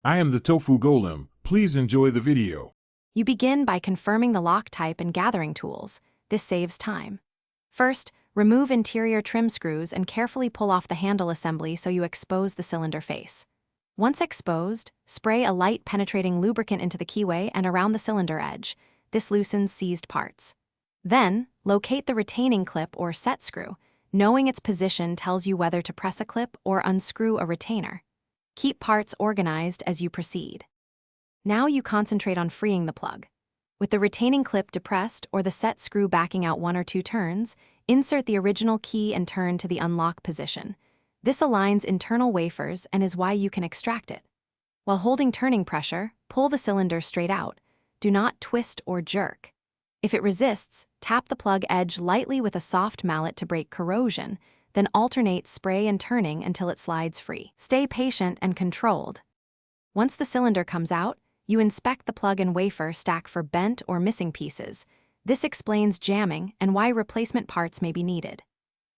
I am the Tofu Golem. Please enjoy the video. You begin by confirming the lock type and gathering tools. This saves time. First, remove interior trim screws and carefully pull off the handle assembly so you expose the cylinder face. Once exposed, spray a light penetrating lubricant into the keyway and around the cylinder edge. This loosens seized parts. Then, locate the retaining clip or set screw. Knowing its position tells you whether to press a clip or unscrew a retainer. Keep parts organized as you proceed. Now you concentrate on freeing the plug. With the retaining clip depressed or the set screw backing out 1 or 2 turns, insert the original key and turn to the unlock position. This aligns internal wafers and is why you can extract it. While holding turning pressure, pull the cylinder straight out. Do not twist or jerk. If it resists, tap the plug edge lightly with a soft mallet to break corrosion, then alternate spray and turning until it slides free. Stay patient and controlled. Once the cylinder comes out, you inspect the plug and wafer stack for bent or missing pieces. This explains jamming and why replacement parts may be needed.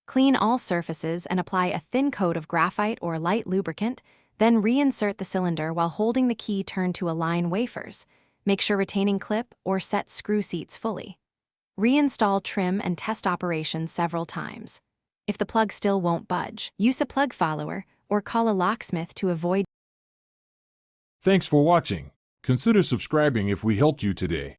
Clean all surfaces and apply a thin coat of graphite or light lubricant, then reinsert the cylinder while holding the key turned to align wafers. Make sure retaining clip or set screw seats fully. Reinstall trim and test operations several times. If the plug still won't budge, use a plug follower or call a locksmith to avoid. Thanks for watching. Consider subscribing if we helped you today.